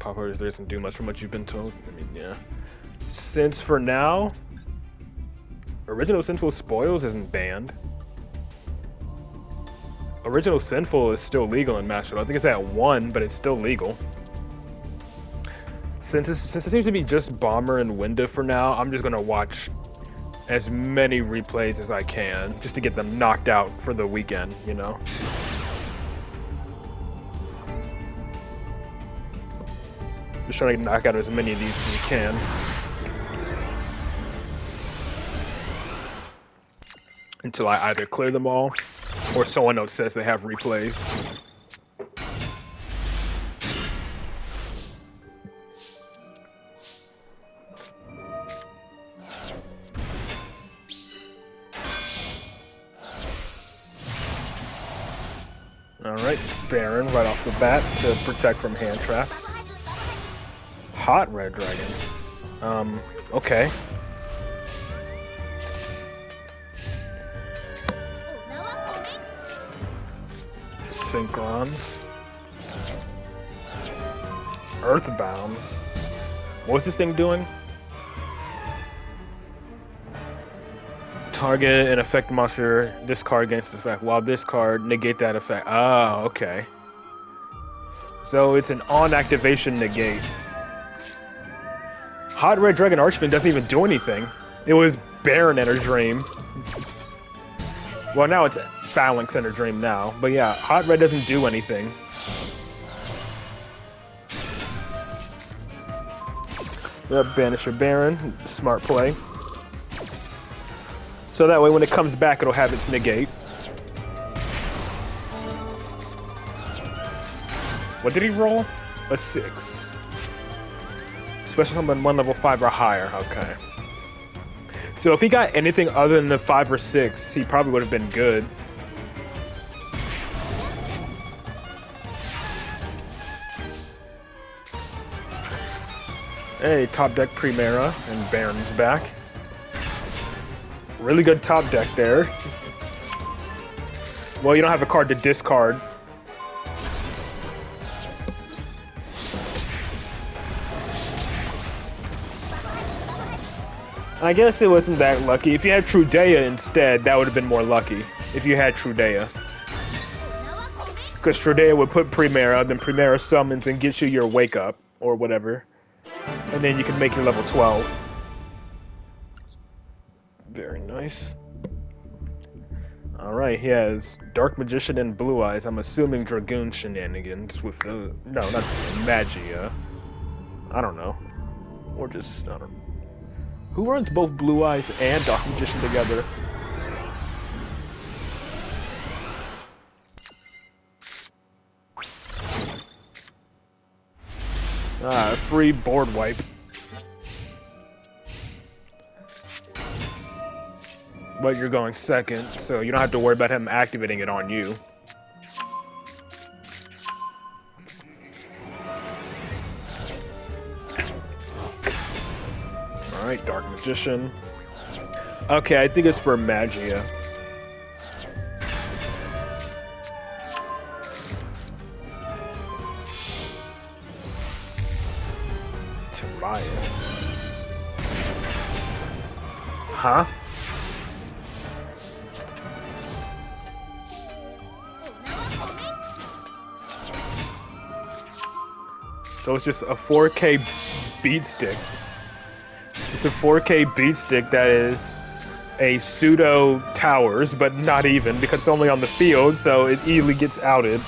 Pop Artist doesn't do much from what you've been told. I mean, yeah. Since for now, Original Sinful Spoils isn't banned. Original Sinful is still legal in Master. I think it's at 1, but it's still legal. Since it seems to be just Bomber and Winda for now, I'm just gonna watch as many replays as I can just to get them knocked out for the weekend, you know? Just trying to knock out as many of these as we can. Until I either clear them all, or someone else says they have replays. Alright, Baron right off the bat to protect from hand traps. Hot Red Dragon. Okay. Synchron. Earthbound. What's this thing doing? Target an effect monster, discard against effect, while this card negate that effect. Oh, okay. So it's an on-activation negate. Hot Red Dragon Archman doesn't even do anything. It was Baron Enter Dream. Well, now it's Phalanx Enter Dream now. But yeah, Hot Red doesn't do anything. Yep, banish your Baron. Smart play. So that way when it comes back, it'll have its negate. What did he roll? A 6. Special summon 1 level 5 or higher. Okay. So if he got anything other than the 5 or 6, he probably would have been good. Hey, top deck Primera, and Baron's back. Really good top deck there. Well, you don't have a card to discard. I guess it wasn't that lucky. If you had Trudea instead, that would have been more lucky. If you had Trudea. Because Trudea would put Primera, then Primera summons and gets you your Wake Up, or whatever. And then you can make your level 12. Very nice. Alright, he has Dark Magician and Blue Eyes. I'm assuming Dragoon shenanigans with the... No, not Magia. I don't know. Or just... I don't know. Who runs both Blue Eyes and Dark Magician together? Free board wipe. But you're going second, so you don't have to worry about him activating it on you. Alright, Dark Magician. Okay, I think it's for Magia. Tobias. Huh? So it's just a 4K beat stick. It's a 4K beat stick that is a pseudo towers, but not even, because it's only on the field, so it easily gets outed.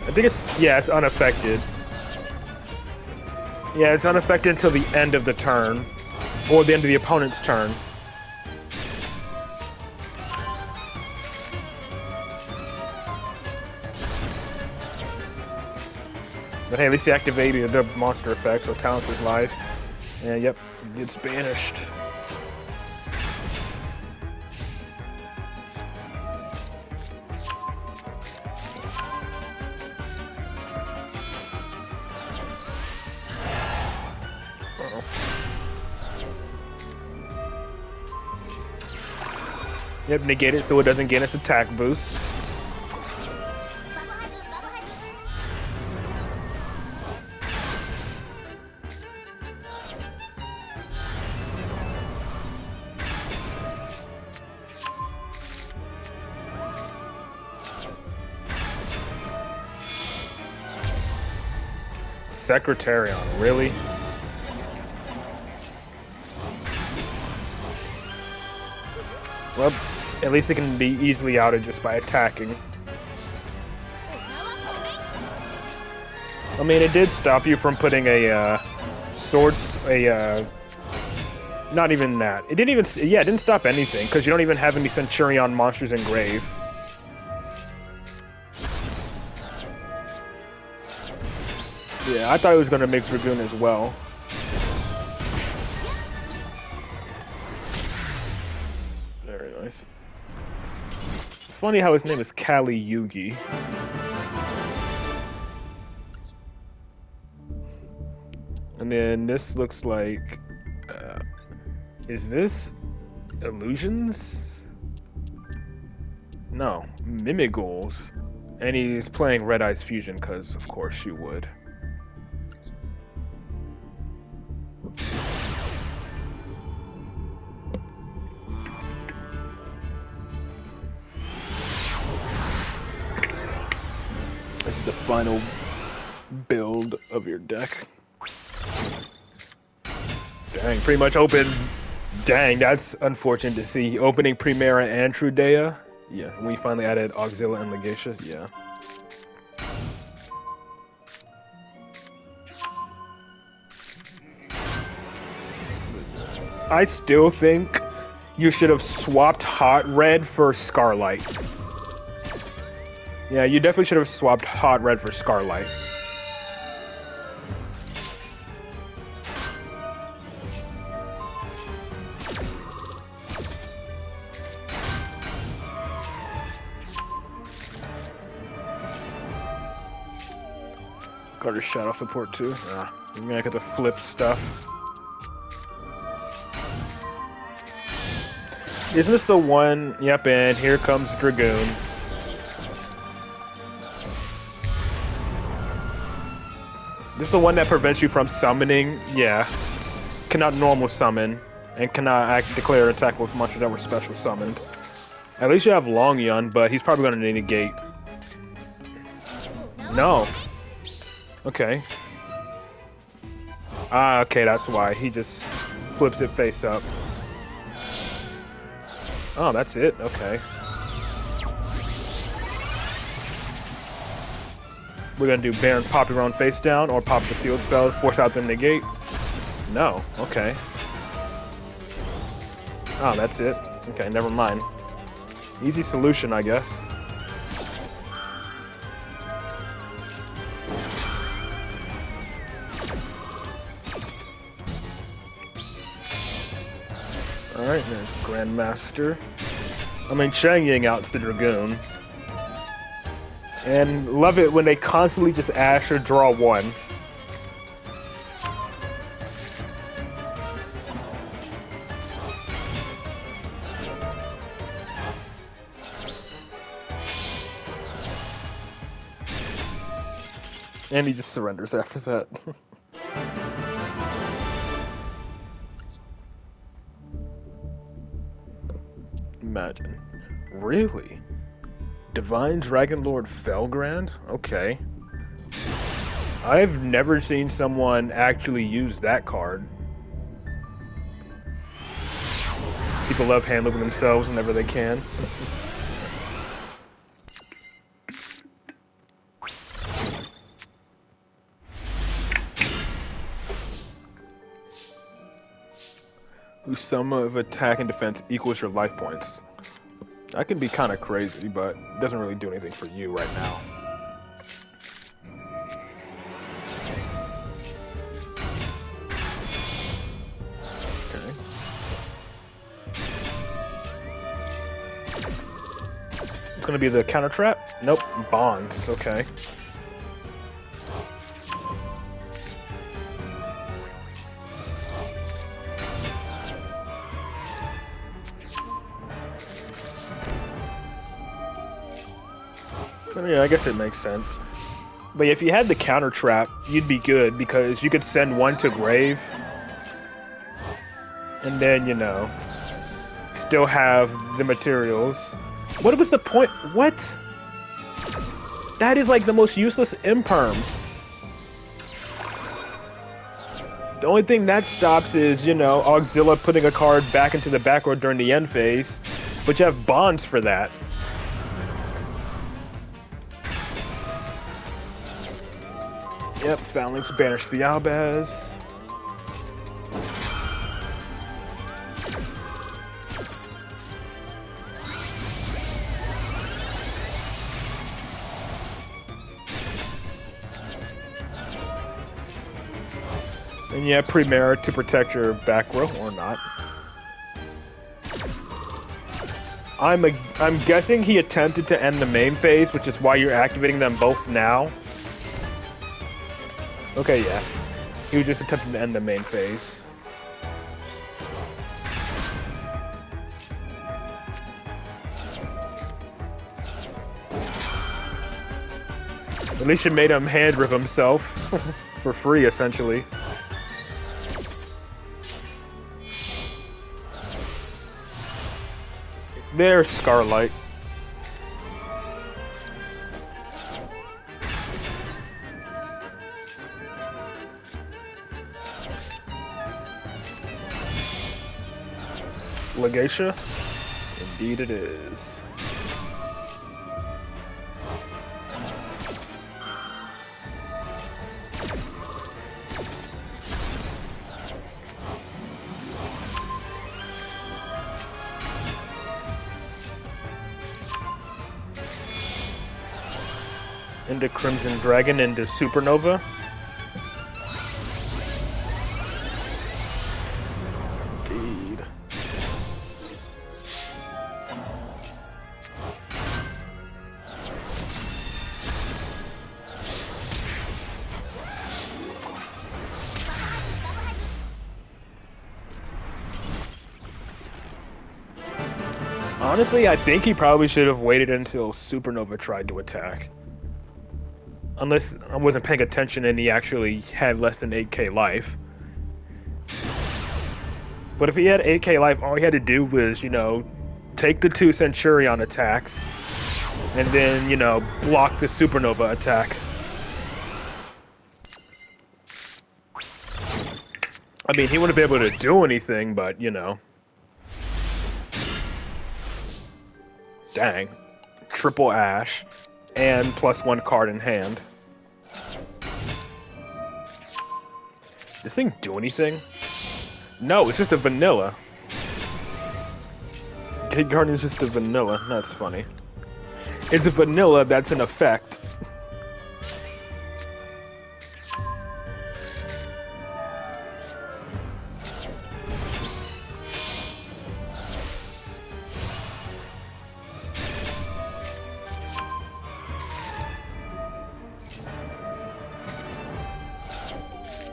I think it's, yeah, it's unaffected. Yeah, it's unaffected until the end of the turn. Or the end of the opponent's turn. But hey, at least they activated the monster effect, so Talents is live. And yep, it gets banished. Yep, negate it so it doesn't gain its attack boost. Secretarion, really? Well, at least it can be easily outed just by attacking. I mean, it did stop you from putting a not even that. It didn't even, yeah, it didn't stop anything, because you don't even have any Centurion monsters in grave. Yeah, I thought it was going to make Dragoon as well. Very nice. Funny how his name is Kali Yugi. And then this looks like... is this Illusions? No, Mimigols. And he's playing Red Eyes Fusion, because of course you would. This is the final build of your deck. Dang, pretty much open. Dang, that's unfortunate to see. Opening Primera and Trudea. Yeah, we finally added Auxilia and Legatia. Yeah. I still think you should have swapped Hot Red for Scarlight. Yeah, you definitely should have swapped Hot Red for Scarlight. Got her shadow support too. Yeah, I'm gonna get the flip stuff. Isn't this the one? Yep, and here comes Dragoon. This is the one that prevents you from summoning. Yeah, cannot normal summon and cannot declare an attack with monsters that were special summoned. At least you have Longyun, but he's probably gonna negate. No. Okay. Ah, okay, that's why. He just flips it face up. Oh, that's it? Okay. We're gonna do Baron pop your own face down, or pop the field spell, force out the negate. No, okay. Oh, that's it. Okay, never mind. Easy solution, I guess. Alright, there's Grandmaster. I mean, Chang Ying outs the Dragoon. And love it when they constantly just ash or draw one. And he just surrenders after that. Imagine. Really? Divine Dragon Lord Felgrand? Okay. I've never seen someone actually use that card. People love hand-looping themselves whenever they can. Whose sum of attack and defense equals your life points. That can be kind of crazy, but it doesn't really do anything for you right now. Okay. It's gonna be the counter trap? Nope, bonds, okay. I mean, I guess it makes sense. But if you had the counter trap, you'd be good because you could send one to grave. And then, you know, still have the materials. What was the point? What? That is like the most useless imperm. The only thing that stops is, you know, Auxilla putting a card back into the back row during the end phase. But you have bonds for that. Yep, Phalanx banish the Albaz. And yeah, Primera to protect your back row, or not. I'm guessing he attempted to end the main phase, which is why you're activating them both now. Okay, yeah. He was just attempting to end the main phase. At least you made him hand rip himself for free, essentially. There's Scarlight. Legacia? Indeed it is. Into Crimson Dragon, into Supernova. Indeed. Honestly, I think he probably should have waited until Supernova tried to attack. Unless I wasn't paying attention and he actually had less than 8k life. But if he had 8k life, all he had to do was, you know, take the 2 Centurion attacks and then, you know, block the Supernova attack. I mean, he wouldn't be able to do anything, but, you know. Dang. Triple Ash and +1 card in hand. This thing do anything? No, it's just a vanilla. Gate Guardian is just a vanilla. That's funny. It's a vanilla that's an effect.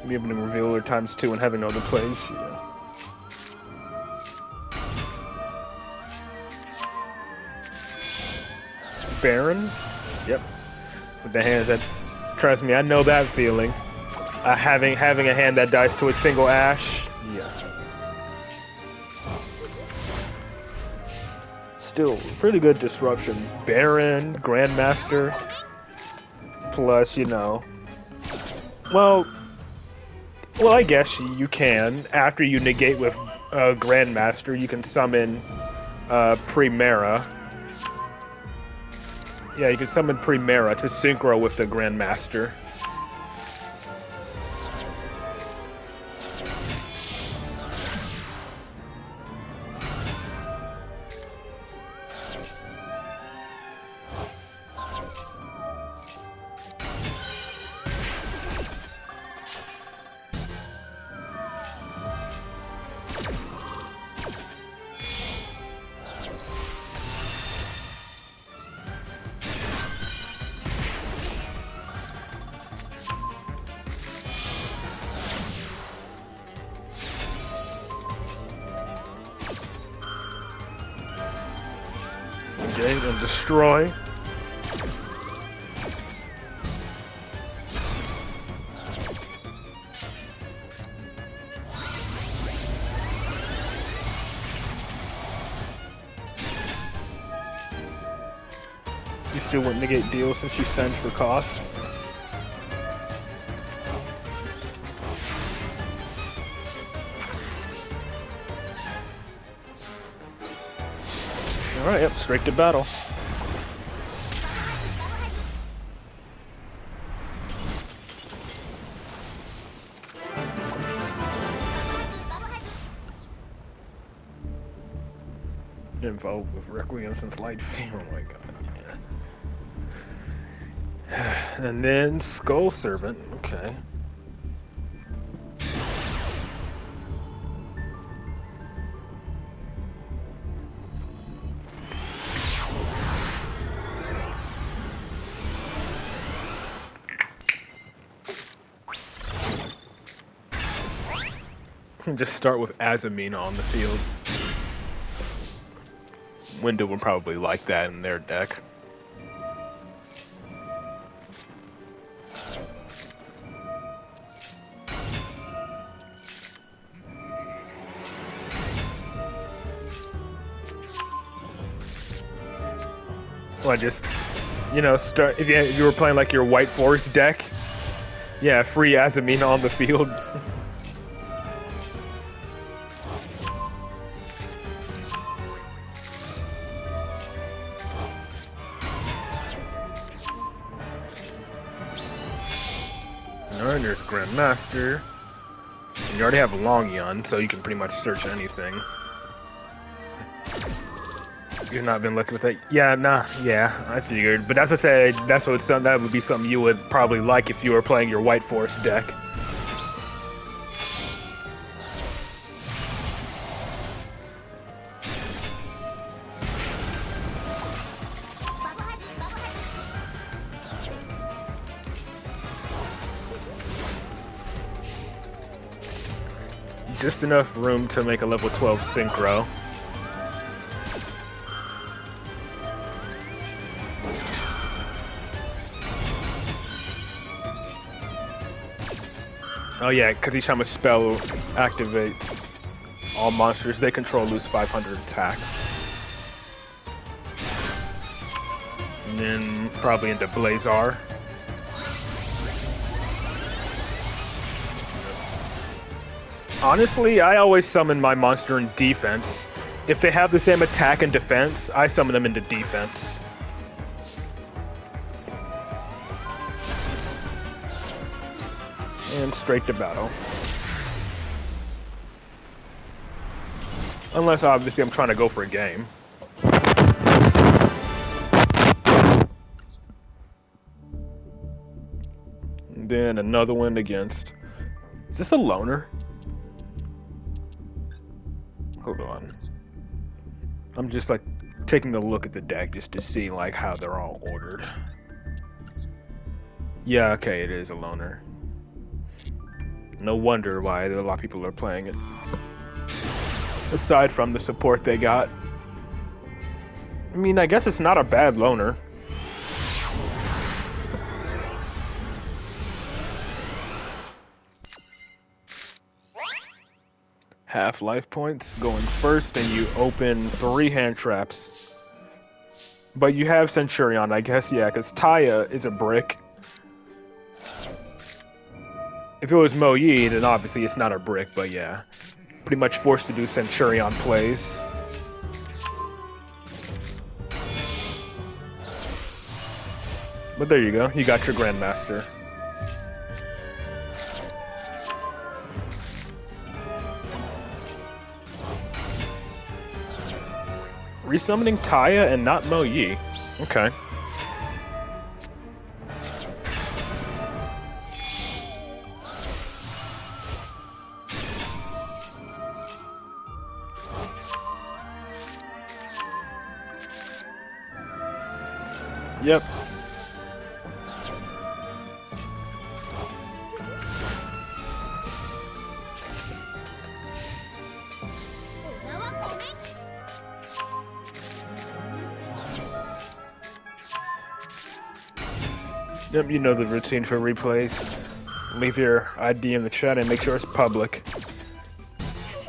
Be able to reveal her ×2 and having no other plays. Yeah. Baron? Yep. With the hands that, trust me, I know that feeling. Having a hand that dies to a single Ash. Yeah. Still, pretty good disruption. Baron, Grandmaster, plus, you know. Well, I guess you can. After you negate with Grandmaster, you can summon Primera. Yeah, you can summon Primera to synchro with the Grandmaster. And destroy. still wouldn't negate deal since she sends for cost. Alright, yep, straight to battle. Involved with Requiem since Light Field. Oh my god. Yeah. And then Skull Servant. Okay. Just start with Azamina on the field. Window would probably like that in their deck. Well, just, you know, start if you were playing like your White Forest deck. Yeah, free Azamina on the field. Alright, there's Grandmaster. And you already have Longyun, so you can pretty much search anything. You've not been lucky with that. Yeah, nah, yeah, I figured. But as I said, that would be something you would probably like if you were playing your White Forest deck. Just enough room to make a level 12 synchro. Oh yeah, because each time a spell activates, all monsters they control lose 500 attack. And then probably into Blazar. Honestly, I always summon my monster in defense. If they have the same attack and defense, I summon them into defense. And straight to battle. Unless, obviously, I'm trying to go for a game. And then another one against... Is this a loner? Hold on. I'm just like taking a look at the deck just to see like how they're all ordered. Yeah, okay, it is a loner. No wonder why a lot of people are playing it. Aside from the support they got. I mean, I guess it's not a bad loner. Half life points going first, and you open 3 hand traps. But you have Centurion, I guess, yeah, because Taya is a brick. If it was Mo Yi, then obviously it's not a brick, but yeah. Pretty much forced to do Centurion plays. But there you go, you got your Grandmaster. Resummoning Taya and not Mo Yi. Okay. Yep. Yep, you know the routine for replays. Leave your ID in the chat and make sure it's public.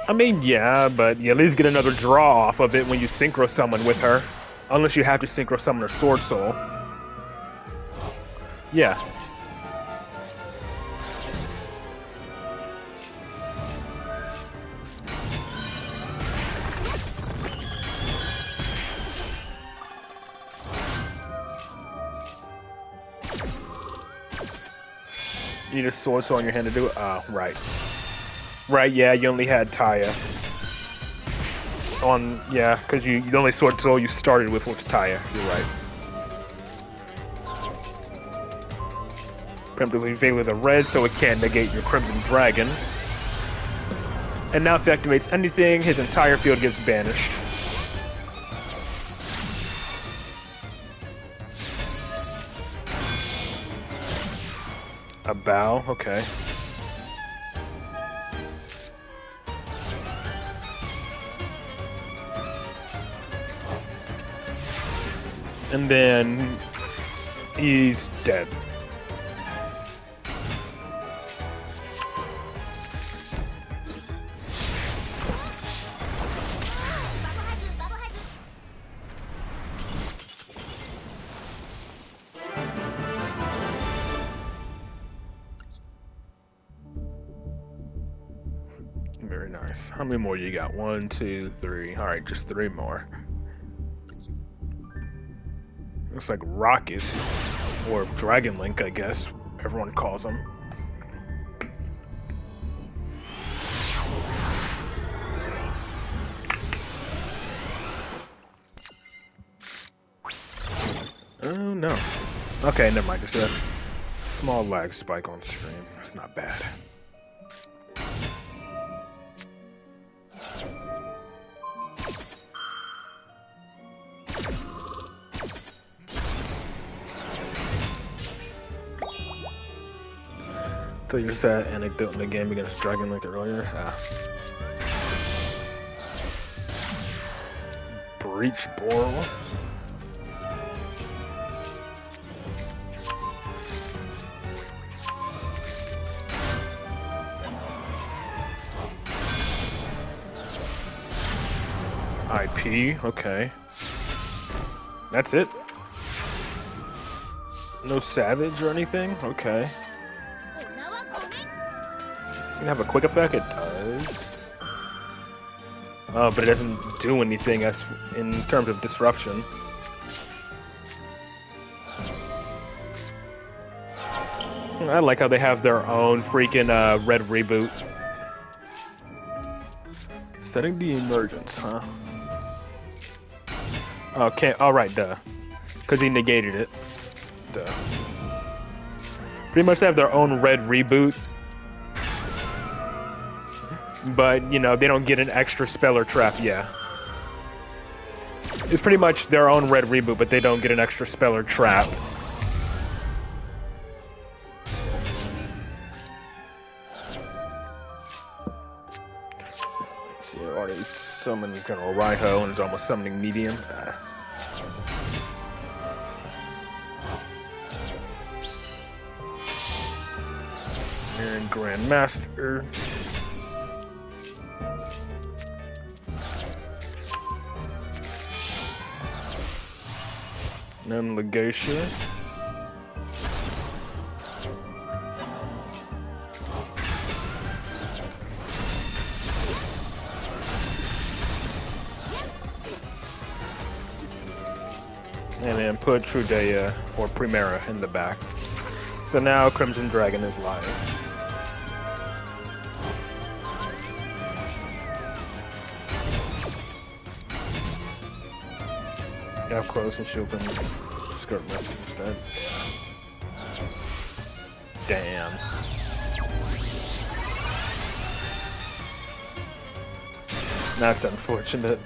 I mean, yeah, but you at least get another draw off of it when you synchro summon with her. Unless you have to synchro summon her Sword Soul. Yeah. You need a sword so on your hand to do it? Oh, right. Right, yeah, you only had Taya. Yeah, because the only sword soul you started with was Taya. You're right. Preemptively Veil the red so it can't negate your Crimson Dragon. And now if he activates anything, his entire field gets banished. A bow, okay. And then he's dead. Very nice. How many more you got? 1, 2, 3. Alright, just 3 more. Looks like Rocket, or Dragon Link, I guess everyone calls him. Oh no. Okay, never mind. Just a small lag spike on stream. It's not bad. So you just had an anecdote in the game against Dragon Link earlier? Breach Boral? IP, okay. That's it? No Savage or anything? Okay. Does it have a quick effect? It does. Oh, but it doesn't do anything as in terms of disruption. I like how they have their own freaking red reboot. Setting the emergence, huh? Okay, alright, duh. Because he negated it. Duh. Pretty much they have their own red reboot. But, you know, they don't get an extra spell or trap, yeah. It's pretty much their own red reboot, but they don't get an extra spell or trap. Let's see, I already summoned General Raiho and it's almost summoning medium. And Grandmaster. And Legacia. And then put Trudea or Primera in the back. So now Crimson Dragon is live. Yeah, up close and she opens skirt message instead. Damn. That's unfortunate.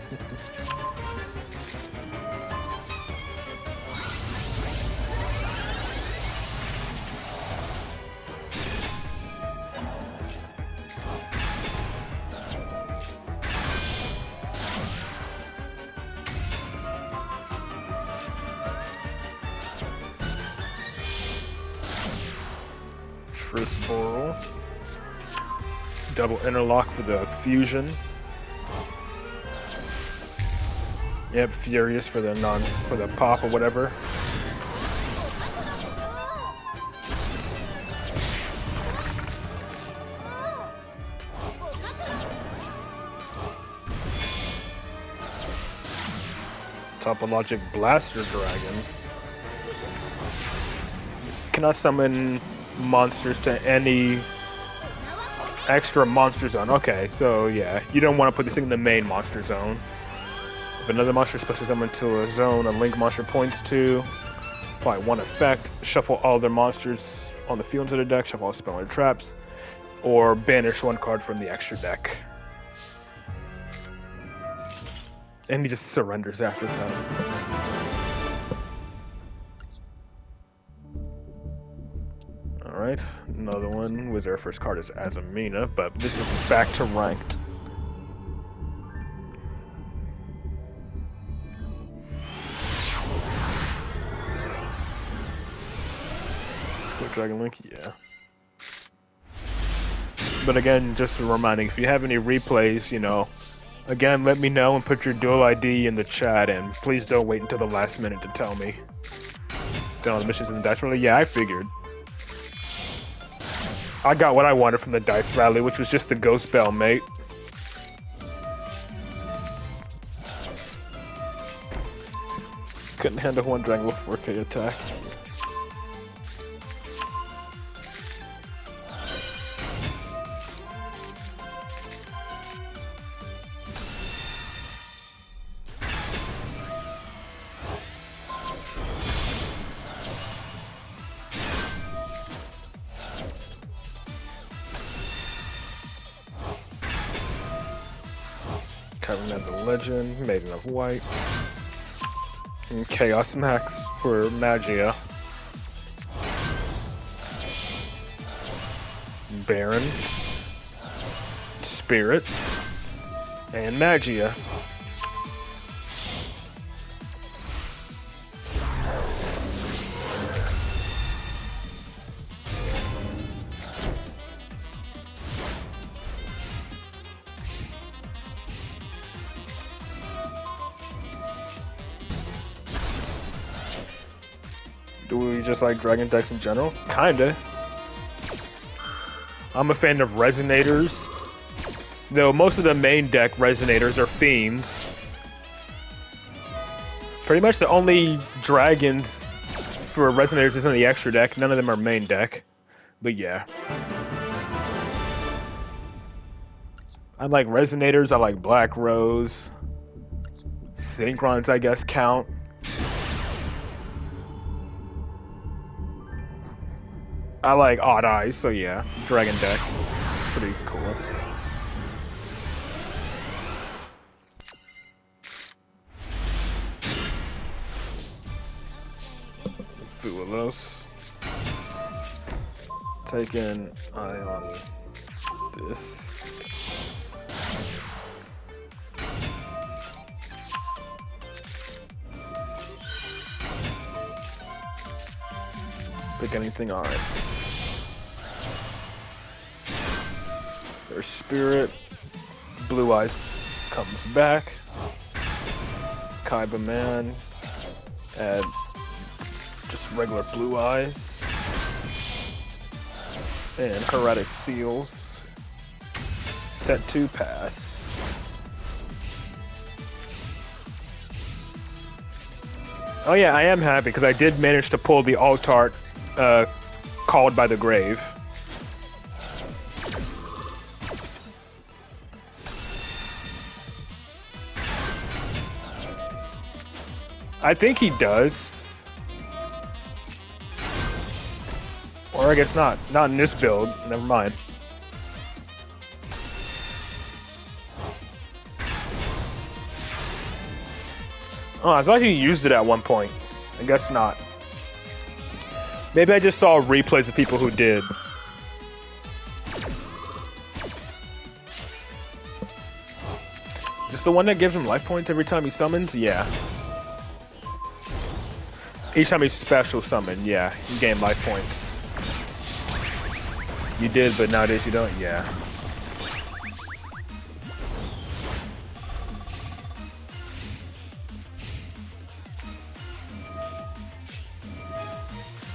Boral. Double interlock for the fusion. Yep, Furious for the pop or whatever. Topologic Blaster Dragon. Cannot summon monsters to any extra monster zone. Okay, so yeah, you don't want to put this thing in the main monster zone. If another monster is special summoned to a zone a link monster points to, apply one effect, shuffle all their monsters on the field into the deck, shuffle all spell and traps, or banish one card from the extra deck. And he just surrenders after that. Alright, another one with our first card is Azamina, but this is back to ranked. Dragon Link, yeah. But again, just a reminding, if you have any replays, you know, again, let me know and put your Duel ID in the chat, and please don't wait until the last minute to tell me. Done all the missions in the Dice Rally? Yeah, I figured. I got what I wanted from the Dice Rally, which was just the Ghost Bell, mate. Couldn't handle one Dragon with 4K attack. Covering out the Legend, Maiden of White, and Chaos Max for Magia, Baron, Spirit, and Magia. Do we just like Dragon decks in general? Kinda. I'm a fan of Resonators. Though most of the main deck Resonators are Fiends. Pretty much the only Dragons for Resonators is in the extra deck. None of them are main deck. But yeah. I like Resonators, I like Black Rose. Synchrons, I guess, count. I like Odd Eyes, so yeah, Dragon deck. Pretty cool. Two of those. Take an eye on this. Pick anything, alright. There's Spirit. Blue Eyes comes back. Kaiba Man. Add just regular Blue Eyes. And Heretic Seals. Set 2 pass. Oh yeah, I am happy because I did manage to pull the Altart Called by the Grave. I think he does. Or I guess not. Not in this build. Never mind. Oh, I thought he used it at one point. I guess not. Maybe I just saw replays of people who did. Just the one that gives him life points every time he summons? Yeah. Each time he special summon, yeah, you gain life points. You did, but nowadays you don't? Yeah.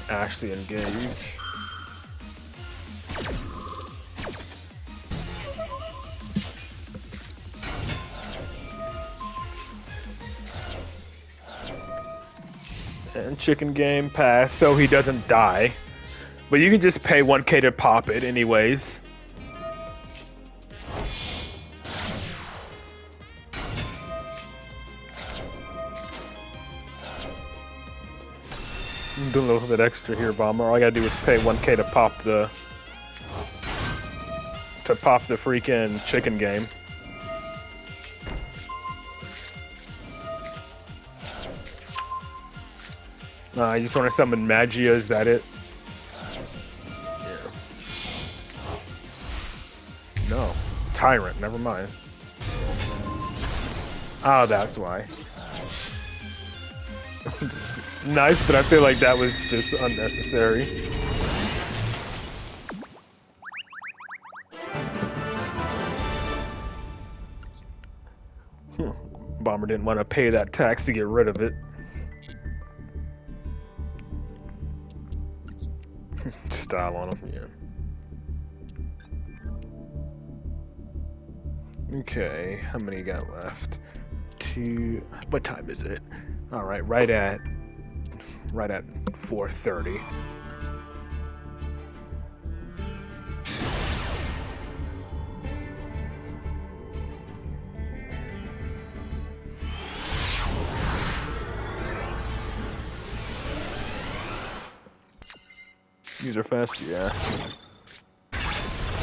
Ashley engage. And chicken game pass so he doesn't die. But you can just pay 1k to pop it anyways. I'm doing a little bit extra here, Bomber. All I gotta do is pay 1k to pop the freaking chicken game. You just want to summon Magia, is that it? Yeah. No. Tyrant, never mind. Oh, that's why. Nice, but I feel like that was just unnecessary. Bomber didn't want to pay that tax to get rid of it. Style on him, yeah. Okay, how many got left? Two. What time is it? All right, right at 4:30. User fast, yeah.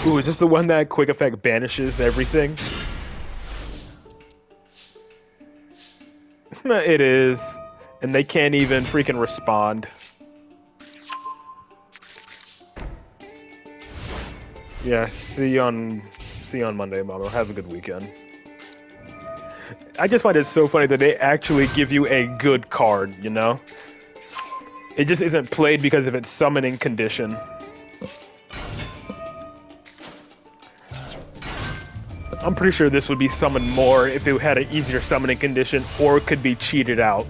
Ooh, is this the one that quick effect banishes everything? It is. And they can't even freaking respond. Yeah, see you on Monday, Mama. Have a good weekend. I just find it so funny that they actually give you a good card, you know? It just isn't played because of its summoning condition. I'm pretty sure this would be summoned more if it had an easier summoning condition or could be cheated out.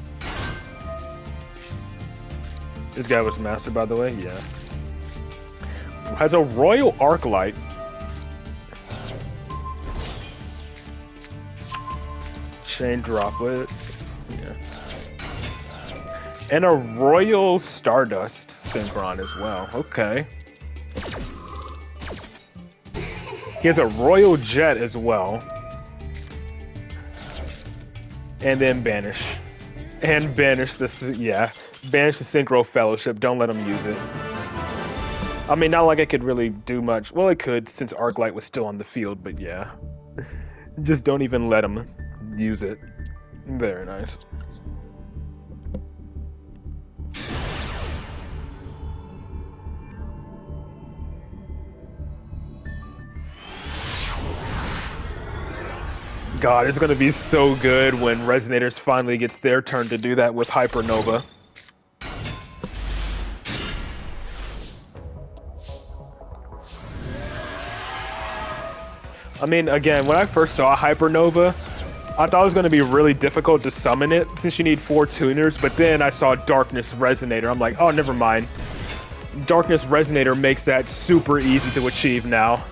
This guy was master, by the way, yeah. Has a Royal Arclight. Chain Droplet. Yeah. And a Royal Stardust Synchron as well. Okay. He has a Royal Jet as well. And then Banish. And Banish the... yeah. Banish the Synchro Fellowship. Don't let him use it. I mean, not like I could really do much. Well, it could, since Arclight was still on the field, but yeah. Just don't even let him use it. Very nice. God, it's gonna be so good when Resonators finally gets their turn to do that with Hypernova. I mean, again, when I first saw Hypernova, I thought it was going to be really difficult to summon it since you need 4 tuners, but then I saw Darkness Resonator. I'm like, oh, never mind. Darkness Resonator makes that super easy to achieve now.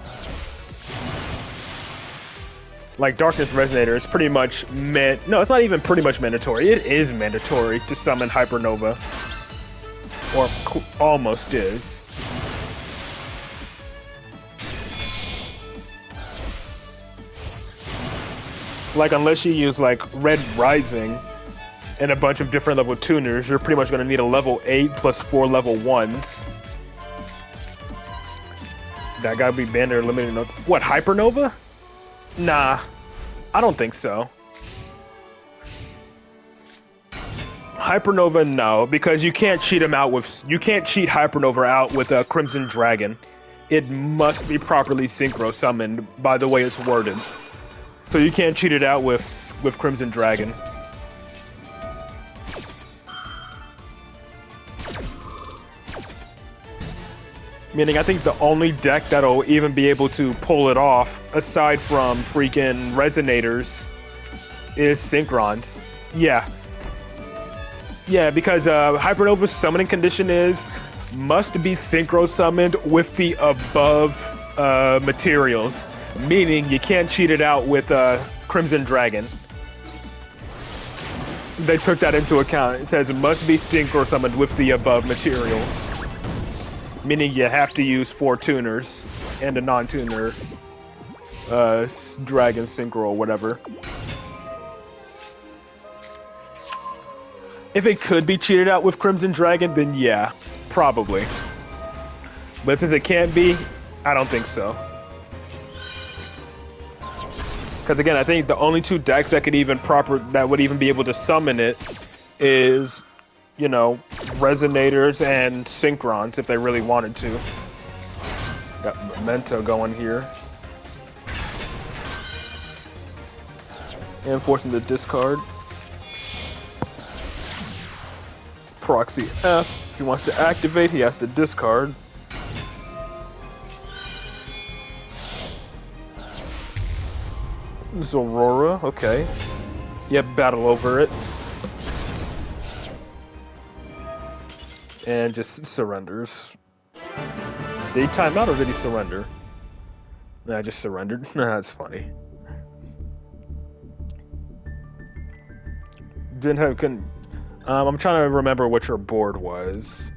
Like, Darkness Resonator is pretty much no, it's not even pretty much mandatory. It is mandatory to summon Hypernova. Or almost is. Like, unless you use, like, Red Rising and a bunch of different level tuners, you're pretty much going to need a level 8 plus 4 level 1s. That gotta be banned or limited. What, Hypernova? Nah, I don't think so. Hypernova, no, because you can't cheat him out with... You can't cheat Hypernova out with a Crimson Dragon. It must be properly synchro summoned by the way it's worded. So you can't cheat it out with Crimson Dragon. Meaning, I think the only deck that'll even be able to pull it off, aside from freaking Resonators, is Synchrons. Yeah. Yeah, because Hypernova's summoning condition is, must be synchro summoned with the above materials. Meaning, you can't cheat it out with Crimson Dragon. They took that into account. It says it must be synchro summoned with the above materials. Meaning you have to use 4 tuners and a non-tuner dragon synchro or whatever. If it could be cheated out with Crimson Dragon, then yeah, probably. But since it can't be, I don't think so. Because again, I think the only 2 decks that could even would even be able to summon it is, you know, Resonators and Synchrons if they really wanted to. Got Memento going here. And forcing the discard. Proxy F. If he wants to activate, he has to discard. This is Aurora, okay. Yep, battle over it. And just surrenders. Did he time out or did he surrender? Nah, I just surrendered. That's funny. Didn't have I'm trying to remember what your board was.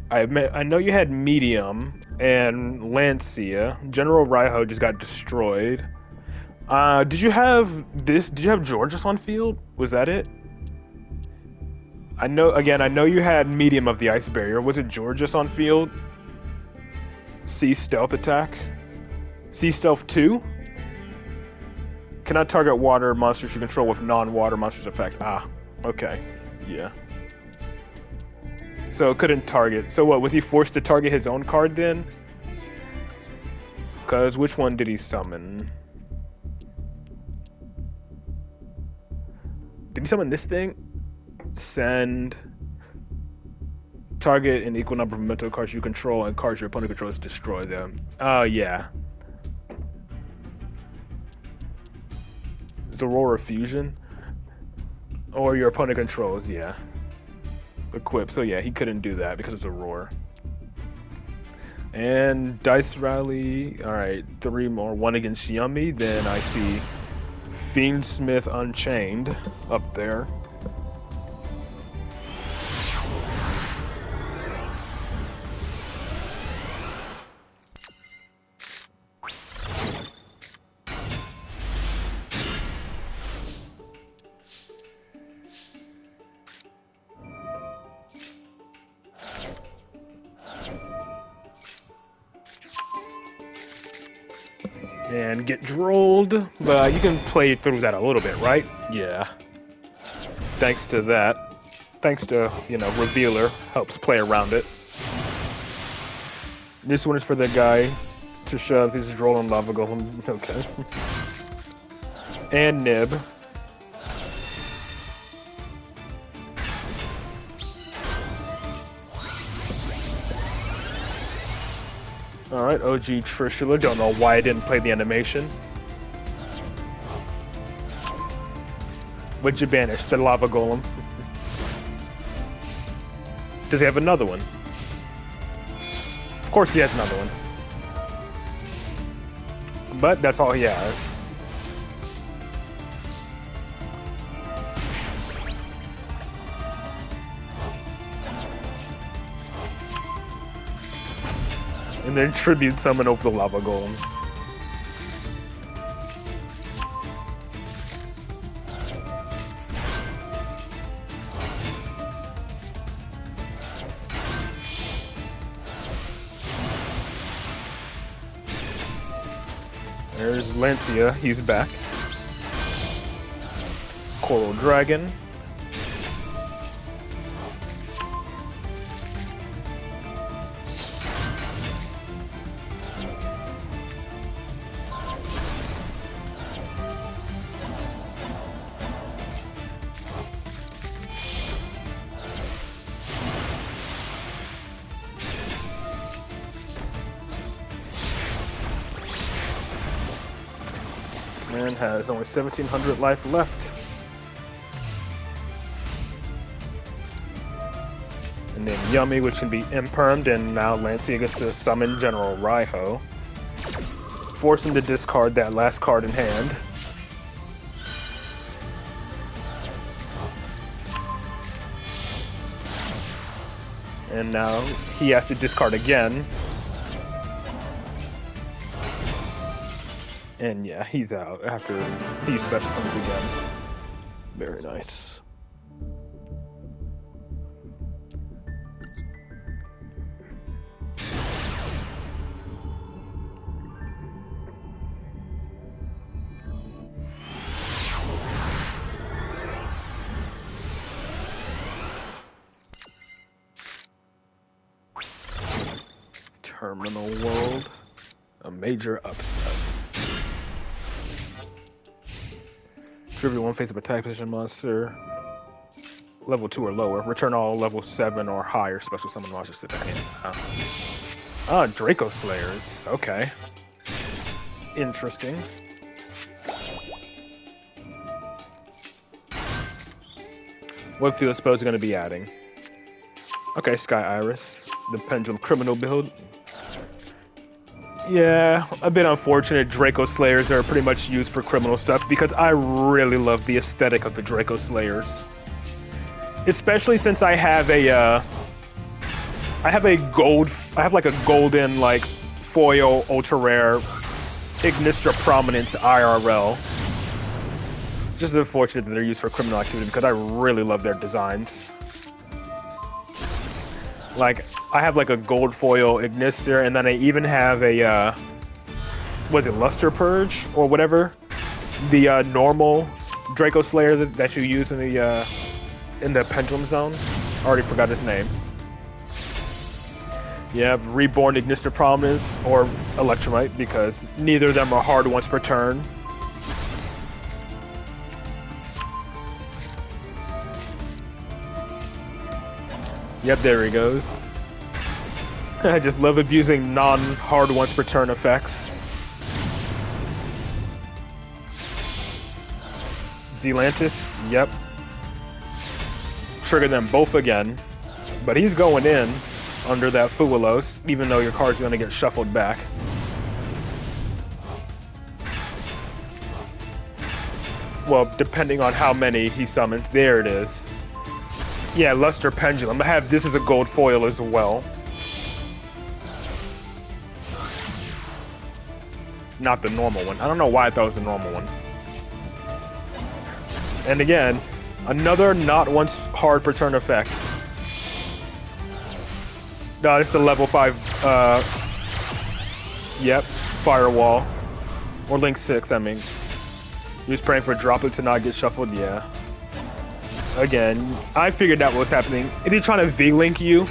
I know you had Medium and Lancia. General Raiho just got destroyed. Did you have this? Did you have Georges on field? Was that it? I know you had Medium of the Ice Barrier. Was it Georges on field? C Stealth attack? C Stealth 2? Cannot target water monsters you control with non-water monsters effect. Ah, okay. Yeah. So couldn't target. So what, was he forced to target his own card then? Because which one did he summon? Did he summon this thing? Send target an equal number of mental cards you control and cards your opponent controls, destroy them. Oh, yeah. It's Aurora Fusion. Or your opponent controls, yeah. Equip, so yeah, he couldn't do that because it's Aurora. And Dice Rally, alright, 3 more, 1 against Yummy, then I see Fiendsmith Unchained up there. And get drolled, but you can play through that a little bit, right? Yeah. Thanks to that. Thanks to, you know, Revealer helps play around it. This one is for the guy to shove his droll and lava golem. Okay. And Nib. Alright, OG Trishula. Don't know why I didn't play the animation. What'd you banish? The lava golem. Does he have another one? Of course he has another one. But that's all he has. And then tribute summon over the lava golem. There's Lancia, he's back. Coral Dragon. Man has only 1,700 life left. And then Yummy, which can be impermed, and now Lancia gets to summon General Raiho. Force him to discard that last card in hand. And now he has to discard again. And yeah, he's out after he special summons again. Very nice. Terminal World, a major upset. Tribute one face of attack position monster, level 2 or lower. Return all level 7 or higher special summon monsters to the hand. Ah, Draco Slayers. Okay. Interesting. What field is supposed to going to be adding? Okay, Sky Iris, the Pendulum Criminal build. Yeah, a bit unfortunate. Draco Slayers are pretty much used for criminal stuff because I really love the aesthetic of the Draco Slayers. Especially since I have a like a golden like foil ultra rare Ignistra Prominence IRL. Just unfortunate that they're used for criminal activity because I really love their designs. Like, I have like a gold foil Ignister, and then I even have a, was it Luster Purge or whatever? The normal Draco Slayer that you use in the Pendulum Zone. I already forgot his name. You have Reborn Ignister Prominence or Electromite because neither of them are hard once per turn. Yep, there he goes. I just love abusing non-hard once per turn effects. Zelantis, yep. Trigger them both again. But he's going in under that Fuelos, even though your card's going to get shuffled back. Well, depending on how many he summons. There it is. Yeah, Luster Pendulum. I have this as a gold foil as well. Not the normal one. I don't know why I thought it was the normal one. And again, another not once hard per turn effect. No, it's the level 5, yep, Firewall. Or Link 6, I mean. He was praying for Droplet to not get shuffled, yeah. Again, I figured out what was happening. Is he trying to V-Link you?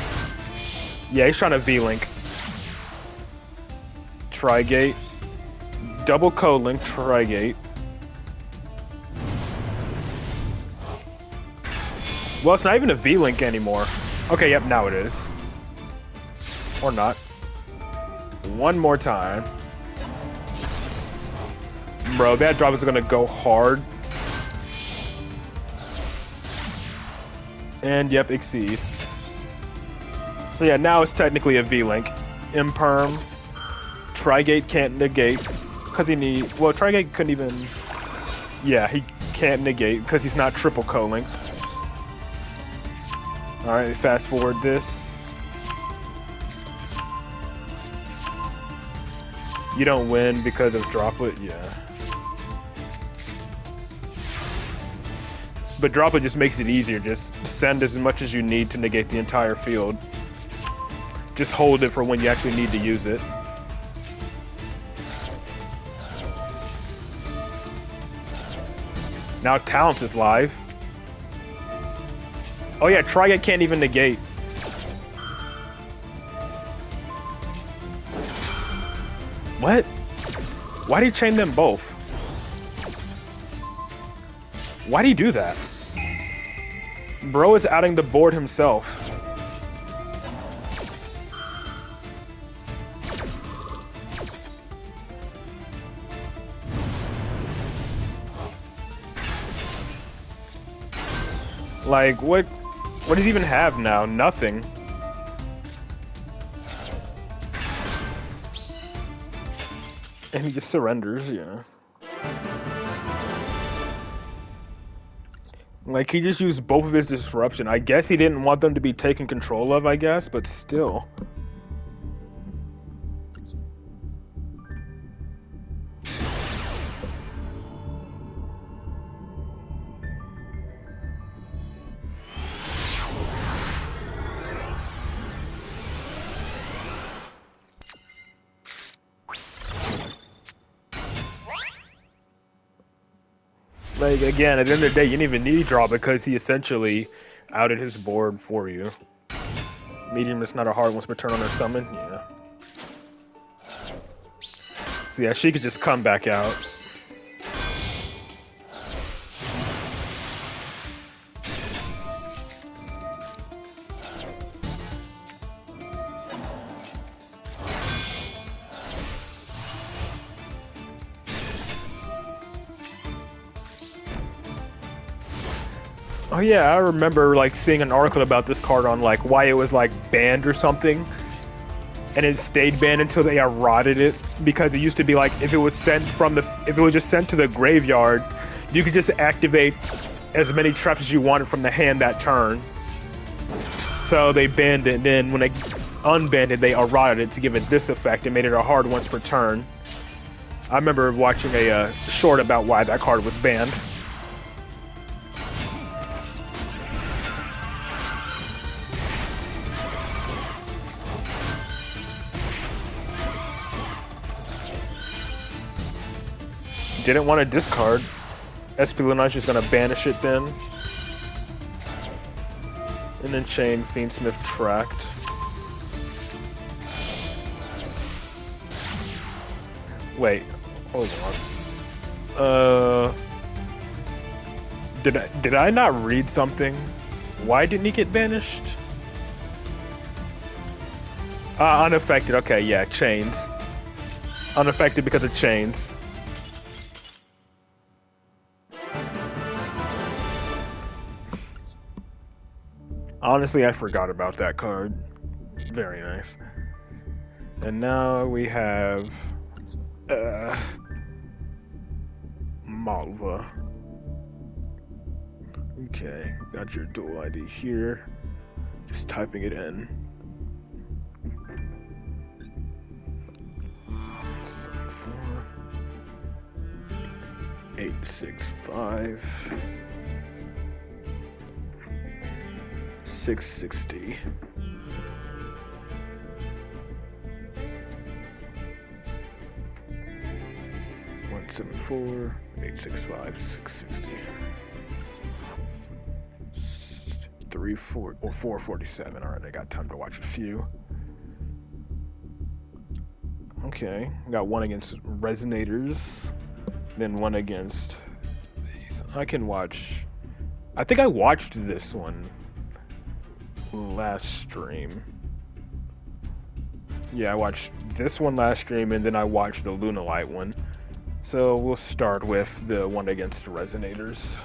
Yeah, he's trying to V-Link. Trigate. Double co-link Trigate. Well, it's not even a V-Link anymore. Okay, yep, now it is. Or not. One more time. Bro, that drop is gonna go hard. And yep, exceed. So yeah, now it's technically a V-Link. Imperm. Trigate can't negate. Because he needs... Well, Trigate couldn't even... Yeah, he can't negate because he's not triple co-linked. Alright, fast forward this. You don't win because of Droplet? Yeah. But Droplet just makes it easier. Just send as much as you need to negate the entire field. Just hold it for when you actually need to use it. Now Talent is live. Oh yeah, Trigate can't even negate. What? Why'd he chain them both? Why'd he do that? Bro is outing the board himself. Like, what does he even have now? Nothing. And he just surrenders, yeah. Like, he just used both of his disruption. I guess he didn't want them to be taken control of, I guess, but still. Like, again, at the end of the day, you didn't even need draw because he essentially outed his board for you. Medium is not a hard once per turn on her summon. Yeah. So yeah, she could just come back out. Oh yeah, I remember like seeing an article about this card on like why it was like banned or something, and it stayed banned until they eroded it because it used to be like if it was just sent to the graveyard, you could just activate as many traps as you wanted from the hand that turn. So they banned it, and then when they unbanned it, they eroded it to give it this effect and made it a hard once per turn. I remember watching a short about why that card was banned. Didn't want to discard. Espionage is gonna banish it then. And then chain Fiendsmith Tract. Wait, hold on. Did I not read something? Why didn't he get banished? Unaffected, okay, yeah, chains. Unaffected because of chains. Honestly, I forgot about that card. Very nice. And now we have Malva. Okay, got your dual ID here. Just typing it in. 865 660. One 7-4 865 660 447. All right, I got time to watch a few. Okay, got one against Resonators, then one against these. I can watch. I think I watched this one last stream. Yeah, I watched this one last stream, and then I watched the Lunalight one. So we'll start with the one against Resonators.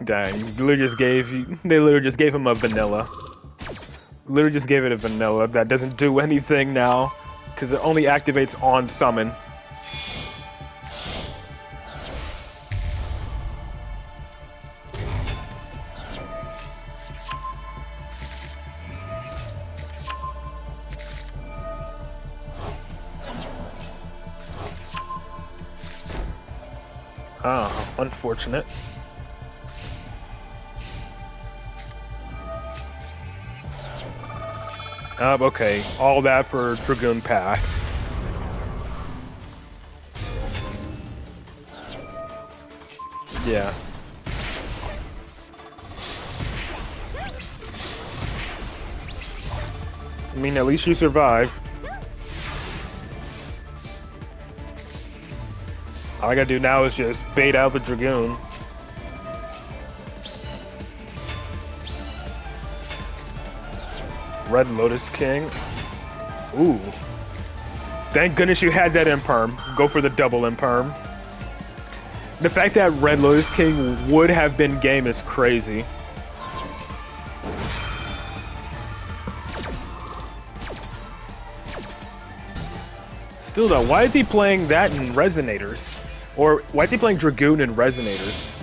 Dang, they literally just gave him a vanilla. Literally just gave it a vanilla that doesn't do anything now, because it only activates on summon. Ah, unfortunate. Okay, all that for Dragoon Path. Yeah. I mean, at least you survived. All I gotta do now is just bait out the Dragoon. Red Lotus King. Ooh. Thank goodness you had that imperm. Go for the double imperm. The fact that Red Lotus King would have been game is crazy. Still though, why is he playing that in Resonators? Or why is he playing Dragoon in Resonators?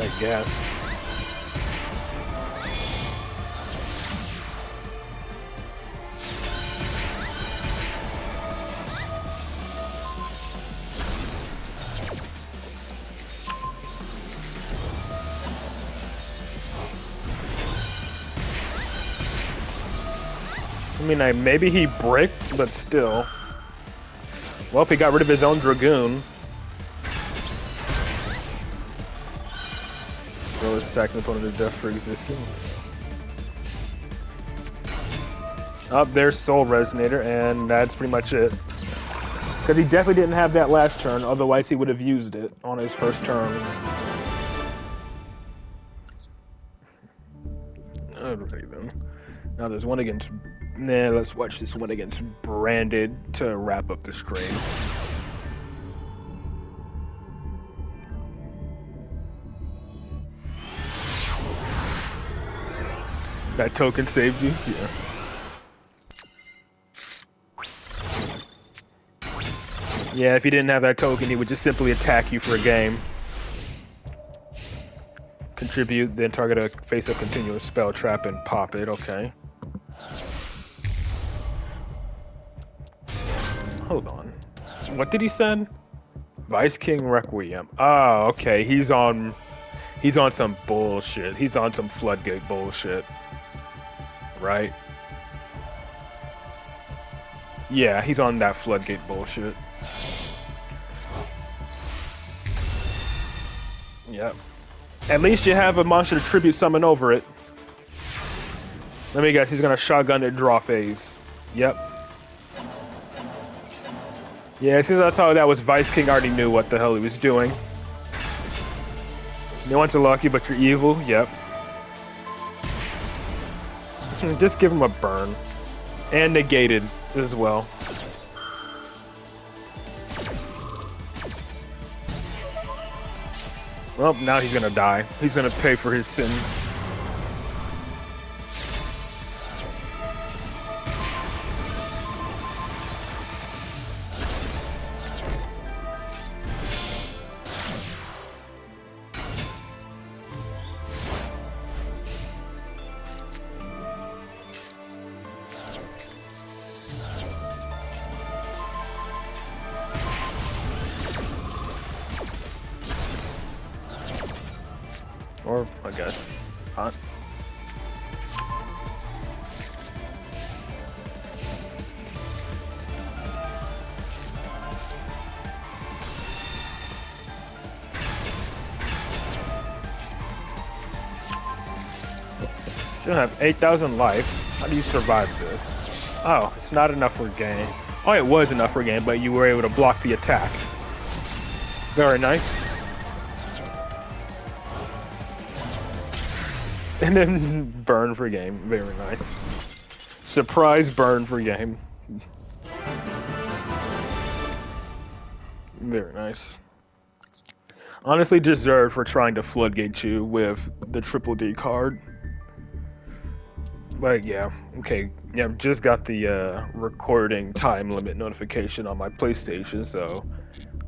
I guess. I mean, maybe he bricked, but still. Well, if he got rid of his own Dragoon. Throw his attacking opponent to death for existing. Up there's Soul Resonator, and that's pretty much it. Because he definitely didn't have that last turn, otherwise he would have used it on his first turn. Alrighty then. Now there's one against... Nah, let's watch this one against Branded to wrap up the screen. That token saved you? Yeah. Yeah, if he didn't have that token, he would just simply attack you for a game. Contribute, then target a face-up continuous spell trap and pop it, okay. Hold on. What did he send? Vice King Requiem. Oh, okay, he's on some bullshit. He's on some floodgate bullshit. Right? Yeah, he's on that floodgate bullshit. Yep. At least you have a monster to tribute summon over it. Let me guess, he's gonna shotgun it draw phase. Yep. Yeah, as soon as I saw that was Vice King, I already knew what the hell he was doing. You want to lucky, but you're evil? Yep. Just give him a burn. And negated as well. Well, now he's gonna die. He's gonna pay for his sins. Or, I guess, hot. Should have 8,000 life. How do you survive this? Oh, it's not enough for game. Oh, it was enough for game, but you were able to block the attack. Very nice. And then burn for game. Very nice. Surprise burn for game. Very nice. Honestly deserved for trying to floodgate you with the triple D card. But yeah, okay. Yeah, just got the recording time limit notification on my PlayStation, so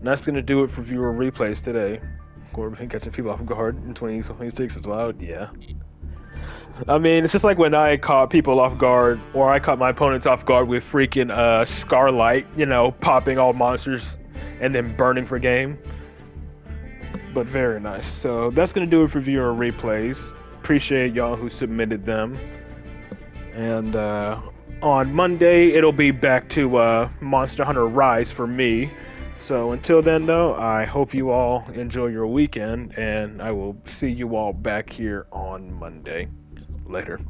that's gonna do it for viewer replays today. Corbin catching people off guard in 2026 as well. Yeah. I mean, it's just like when I caught people off guard, or I caught my opponents off guard with freaking Scarlight, you know, popping all monsters and then burning for game. But very nice. So that's going to do it for viewer replays. Appreciate y'all who submitted them. And on Monday, it'll be back to Monster Hunter Rise for me. So until then, though, I hope you all enjoy your weekend, and I will see you all back here on Monday. Later.